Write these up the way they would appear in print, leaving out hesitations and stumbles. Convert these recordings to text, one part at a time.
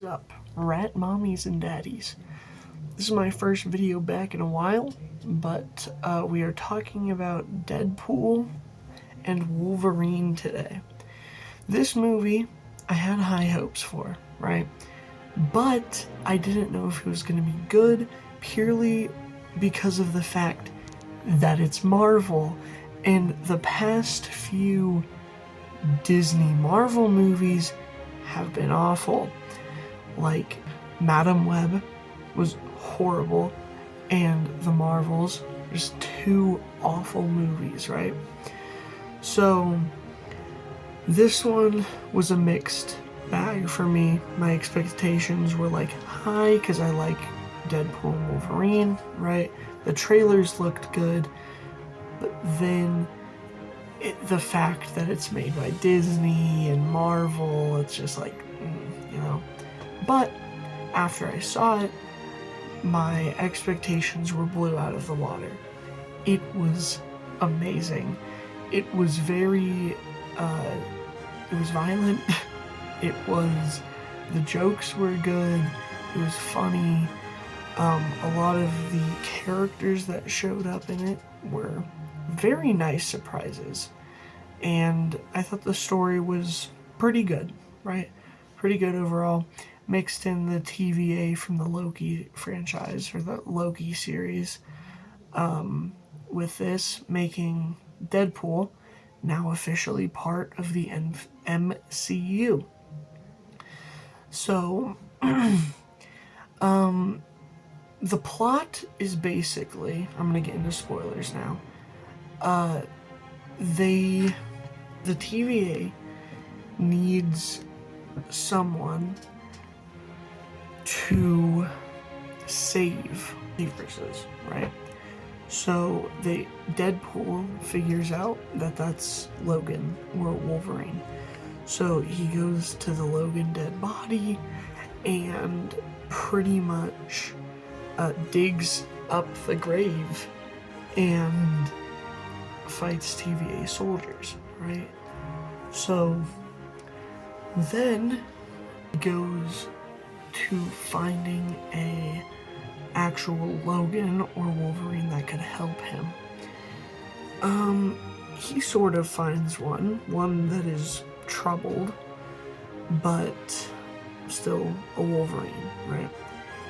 Up, rat mommies and daddies. This is my first video back in a while, but we are talking about Deadpool and Wolverine today. This movie I had high hopes for, right? But I didn't know if it was going to be good purely because of the fact that it's Marvel, and the past few Disney Marvel movies have been awful. Like, Madam Web was horrible, and The Marvels, just two awful movies, right? So, this one was a mixed bag for me. My expectations were like high because I like Deadpool and Wolverine, right? The trailers looked good, but then the fact that it's made by Disney and Marvel, it's just like, you know. But after I saw it, my expectations were blew out of the water. It was amazing. It was very, it was violent. The jokes were good. It was funny. A lot of the characters that showed up in it were very nice surprises. And I thought the story was pretty good, right? Pretty good overall. Mixed in the TVA from the Loki franchise, or the Loki series, with this, making Deadpool now officially part of the MCU. So, the plot is basically, I'm gonna get into spoilers now. The TVA needs someone to save universes, right? So Deadpool figures out that that's Logan or Wolverine. So he goes to the Logan dead body and pretty much digs up the grave and fights TVA soldiers, right? So then goes to finding a actual Logan or Wolverine that could help him. He sort of finds one that is troubled, but still a Wolverine, right?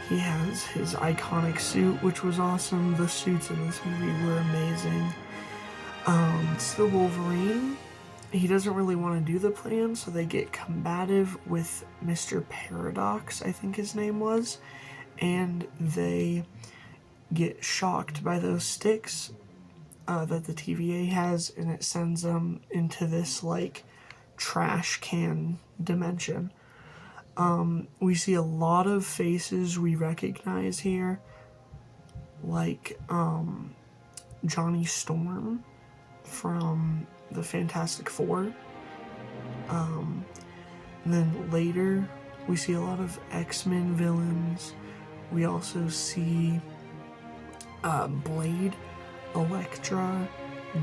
He has his iconic suit, which was awesome. The suits in this movie were amazing. It's the Wolverine. He doesn't really want to do the plan, so they get combative with Mr. Paradox, I think his name was, and they get shocked by those sticks that the TVA has, and it sends them into this, like, trash can dimension. We see a lot of faces we recognize here, like Johnny Storm from the Fantastic Four. And then later, we see a lot of X-Men villains. We also see Blade, Elektra,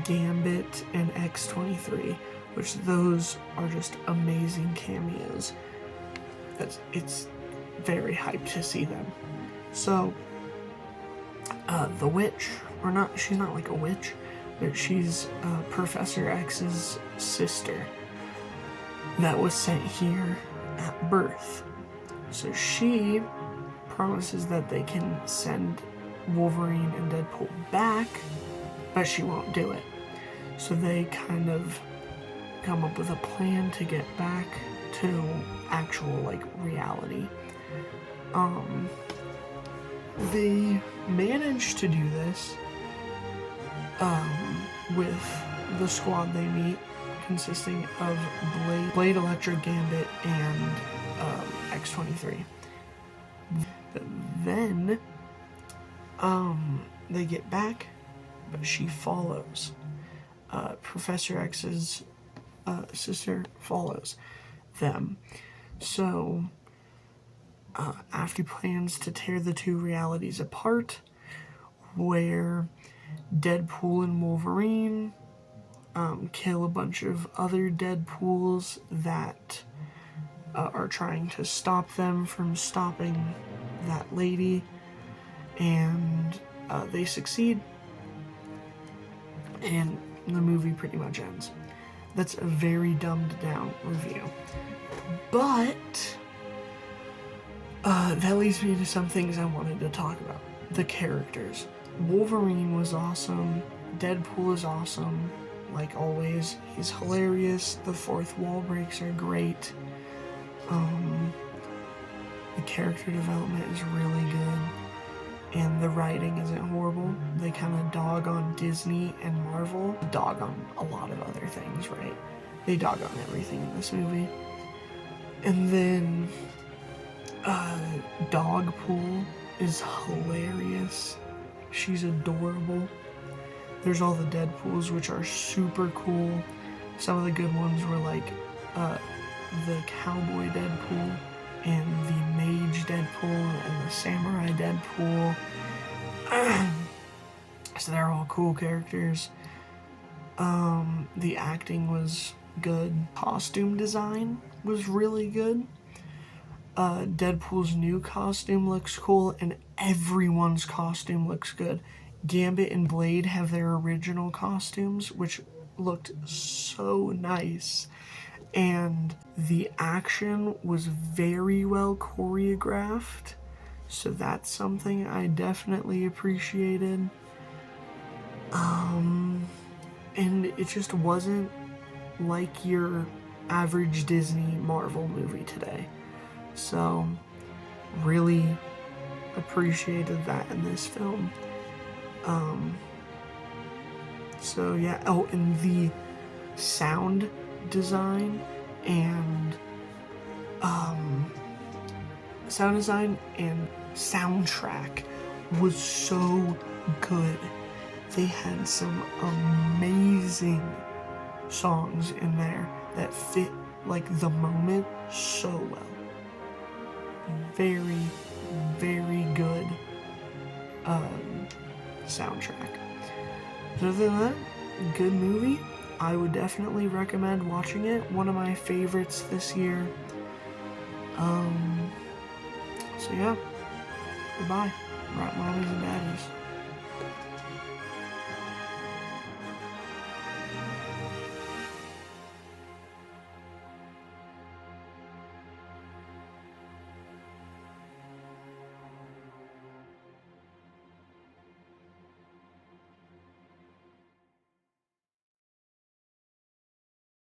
Gambit, and X-23, which those are just amazing cameos. It's very hyped to see them. So, the witch, or not, she's not like a witch, but she's Professor X's sister that was sent here at birth. So she promises that they can send Wolverine and Deadpool back, but she won't do it. So they kind of come up with a plan to get back to actual, like, reality. They managed to do this with the squad they meet, consisting of Blade, Elektra, Gambit, and X-23. Then they get back, but she follows. Professor X's sister follows them. So after plans to tear the two realities apart, where Deadpool and Wolverine kill a bunch of other Deadpools that are trying to stop them from stopping that lady, and they succeed, and the movie pretty much ends. That's a very dumbed down review. But that leads me to some things I wanted to talk about. The characters. Wolverine was awesome. Deadpool is awesome. Like always, he's hilarious. The fourth wall breaks are great. The character development is really good. And the writing isn't horrible. They kind of dog on Disney and Marvel. Dog on a lot of other things, right? They dog on everything in this movie. And then Dogpool is hilarious. She's adorable. There's all the Deadpools, which are super cool. Some of the good ones were like the Cowboy Deadpool and the Mage Deadpool and the Samurai Deadpool. So they're all cool characters. The acting was good. Costume design was really good. Deadpool's new costume looks cool, and everyone's costume looks good. Gambit and Blade have their original costumes, which looked so nice. And the action was very well choreographed, so that's something I definitely appreciated. And it just wasn't like your average Disney Marvel movie today. So, really appreciated that in this film. So yeah, oh, and the sound design and soundtrack was so good. They had some amazing songs in there that fit like the moment so well. Very, very good soundtrack. Other than that, good movie. I would definitely recommend watching it. One of my favorites this year. So yeah, goodbye, rat mommies and daddies.